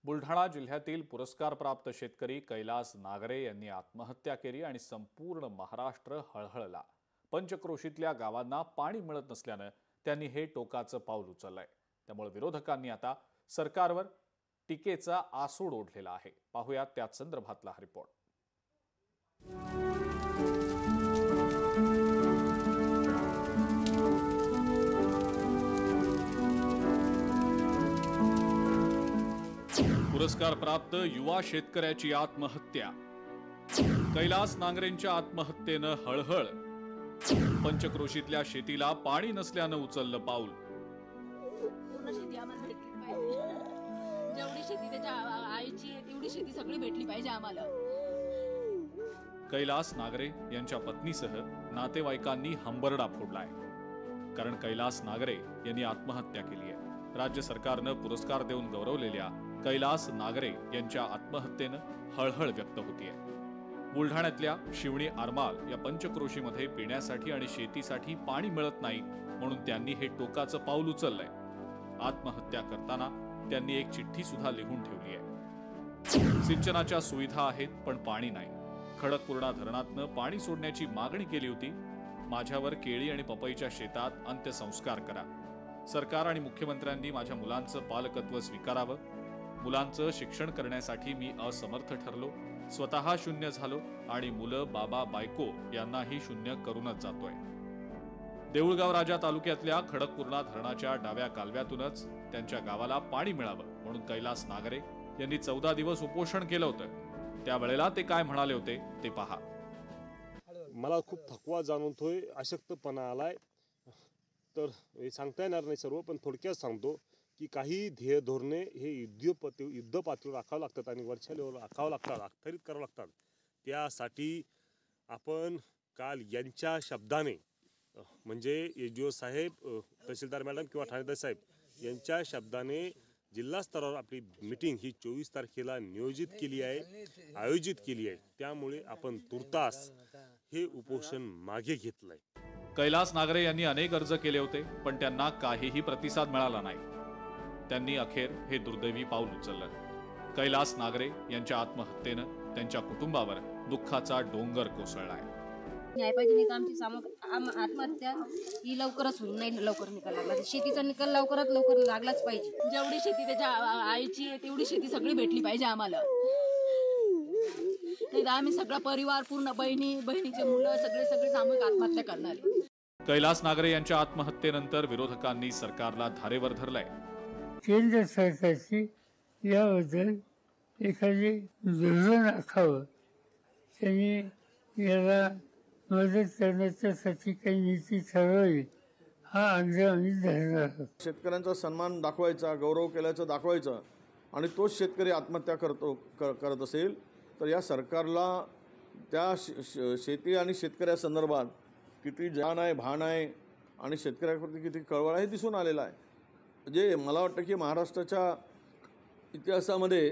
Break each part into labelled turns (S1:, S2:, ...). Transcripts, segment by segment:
S1: बुलढाणा जिल्ह्यातील पुरस्कारप्राप्त शेतकरी कैलास नागरे यांनी आत्महत्या केली आणि संपूर्ण महाराष्ट्र हळहळला। पंचक्रोशीतल्या गावांना पाणी मिळत नसल्याने त्यांनी हे टोकाचं पाऊल उचललंय। त्यामुळे विरोधकांनी आता सरकारवर टीकेचा आसूड ओढलेला आहे। पाहूयात त्या संदर्भातला हा रिपोर्ट। पुरस्कार प्राप्त युवा शेतकऱ्याची आत्महत्या। कैलास नागरेंच्या आत्महत्येने हळहळ। पंचक्रोशीतल्या शेतीला पाणी नसल्याने उचललं पाऊल।
S2: पूर्ण शेती आम्हाला भेटली पाहिजे। जेवढी शेती त्याच्या आईची आहे तेवढी शेती सगळी भेटली पाहिजे आम्हाला।
S1: कैलास नागरे यांच्या पत्नीसह नातेवाईकांनी हंबरडा फोडलाय, कारण कैलास नागरे यांनी आत्महत्या केली आहे। राज्य सरकारनं पुरस्कार देऊन गौरवलेल्या कैलास नागरे यांच्या आत्महत्येने हळहळ व्यक्त होतीये। बुलढाण्यातल्या शिवणी आरमाल या पंचक्रोशीमध्ये पिण्यासाठी आणि शेतीसाठी पाणी मिळत नाही, म्हणून त्यांनी हे टोकाचं पाऊल उचललंय। आत्महत्या करताना त्यांनी एक चिठ्ठी सुद्धा लिहून ठेवली आहे। सिंचनाच्या सुविधा आहेत पण पाणी नाही। खडकपूर्णा धरणातनं पाणी सोडण्याची मागणी केली होती। माझ्यावर केळी आणि पपईच्या शेतात अंत्यसंस्कार करा। सरकार आणि मुख्यमंत्र्यांनी माझ्या मुलांचं पालकत्व स्वीकारावं। मुलांचं शिक्षण करण्यासाठी मी असमर्थ ठरलो, स्वतः शून्य झालो आणि मुलं बाबा बायको यांनाही शून्य करूनच जातोय। देऊळगाव राजा तालुक्यातल्या खडकपूर्णा धरणाच्या डाव्या कालव्यातूनच त्यांच्या गावाला पाणी मिळावं म्हणून कैलास नागरे यांनी 14 दिवस उपोषण केलं होतं। त्यावेळेला ते काय म्हणाले होते ते पहा।
S3: मला खूप थकवा जाणवतोय, अशक्तपणा आलाय। तर हे सांगता येणार नाही सर्व, पण थोडक्यात सांगतो की काही ध्येय धोरणे हे युद्ध पातळीवर आखावं लागतात आणि वरच्या लेवलवर आखावं लागतात, अखत्यारीत करावं लागतात। त्यासाठी आपण काल यांच्या शब्दाने, म्हणजे एजीओ साहेब, तहसीलदार मॅडम किंवा ठाणेदार साहेब यांच्या शब्दाने जिल्हा स्तरावर आपली मीटिंग ही 24 तारखेला आयोजित केली आहे। त्यामुळे आपण तुर्तास हे उपोषण मागे घेतलंय।
S1: कैलास नागरे यांनी अनेक अर्ज केले होते, पण त्यांना काहीही प्रतिसाद मिळाला नाही। त्यांनी अखेर हे दुर्दैवी पाऊल उचललं। कैलास नागरे यांच्या आत्महत्येनं त्यांच्या कुटुंबावर दुःखाचा डोंगर कोसळलाय।
S4: न्याय पाहिजे, नाही तर आमची आत्महत्या ही लवकरच होईल, नाही लवकर निकाल लागला। शेतीचा निकाल लवकरात लवकर लागलाच पाहिजे।
S2: जेवढी शेती त्याच्या आईची आहे तेवढी शेती सगळी भेटली पाहिजे आम्हाला। नाही तर आम्ही सगळा परिवार, पूर्ण बहिणीचे मुलं सगळे सामूहिक आत्महत्या करणार आहे।
S1: कैलास नागरे यांच्या आत्महत्येनंतर विरोधकांनी सरकारला धारेवर धरलंय।
S5: केंद्र सरकारची याबद्दल एखादी धोरण आखावं, त्यांनी याला मदत करण्यासाठी काही नीती ठरवावी, हा आग्रह आम्ही धरणार आहोत।
S6: शेतकऱ्यांचा सन्मान दाखवायचा, गौरव केल्याचं दाखवायचं आणि तोच शेतकरी आत्महत्या करत असेल तर या सरकारला त्या शेती आणि शेतकऱ्यासंदर्भात किती जाण आहे, भान आहे आणि शेतकऱ्याप्रती किती कळवळ आहे दिसून आलेला आहे। म्हणजे मला वाटतं की महाराष्ट्राच्या इतिहासामध्ये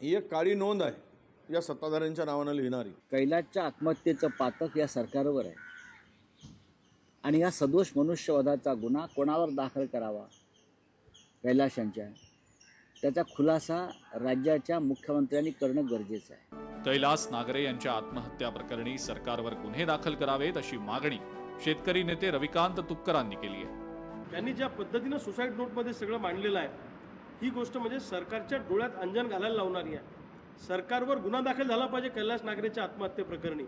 S6: ही एक काळी नोंद आहे या सत्ताधाऱ्यांच्या नावानं लिहिणारी।
S7: कैलासच्या आत्महत्येचं पातक या सरकारवर आहे आणि या सदोष मनुष्यवधाचा गुन्हा कोणावर दाखल करावा, कैलास यांच्या, त्याचा खुलासा राज्याच्या मुख्यमंत्र्यांनी करणं गरजेचं आहे।
S1: कैलास नागरे यांच्या आत्महत्या प्रकरणी सरकारवर गुन्हे दाखल करावेत अशी मागणी शेतकरी नेते रविकांत तुपकरांनी केली आहे।
S8: त्यांनी ज्या पद्धतीनं सुसाईड नोटमध्ये सगळं मांडलेलं आहे, ही गोष्ट म्हणजे सरकारच्या डोळ्यात अंजन घालायला लावणारी आहे। सरकारवर गुन्हा दाखल झाला पाहिजे कैलास नागरेच्या आत्महत्येप्रकरणी।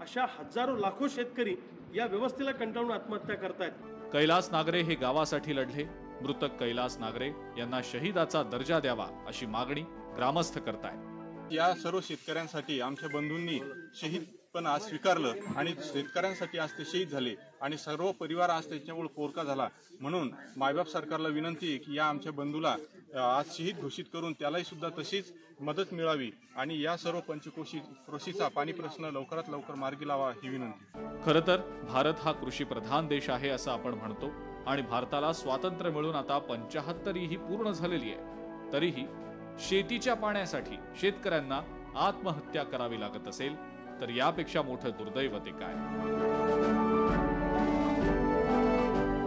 S8: अशा हजारो लाखो शेतकरी या व्यवस्थेला कंटाळून आत्महत्या करतायत।
S1: कैलास नागरे हे गावासाठी लढले। मृतक कैलास नागरे यांना शहीदाचा दर्जा द्यावा अशी मागणी ग्रामस्थ करतायत।
S9: या सर्व शेतकऱ्यांसाठी आमच्या बंधूंनी शहीदपण आज स्वीकारलं आणि शेतकऱ्यांसाठी आज ते शहीद झाले आणि सर्व परिवार आज त्याच्यामुळे पोरका झाला। म्हणून मायबाप सरकारला विनंती आहे की या आमच्या बंधूला आज शहीद घोषित करून त्यालाही सुद्धा तशीच मदत मिळावी आणि या सर्व पंचक्रोशीचा पाणी प्रश्न लवकरात लवकर मार्गी लावा ही विनंती।
S1: खरं तर भारत हा कृषी प्रधान देश आहे असं आपण म्हणतो आणि भारताला स्वातंत्र्य मिळून आता 75 ही पूर्ण झालेली आहे। तरीही शेतीच्या पाण्यासाठी शेतकऱ्यांना आत्महत्या करावी लागत असेल तर यापेक्षा मोठं दुर्दैव ते काय।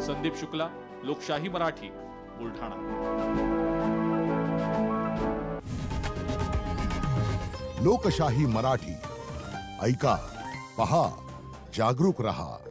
S1: संदीप शुक्ला, लोकशाही मराठी, बुलढाणा।
S10: लोकशाही मराठी. ऐका, पहा, जागरूक रहा.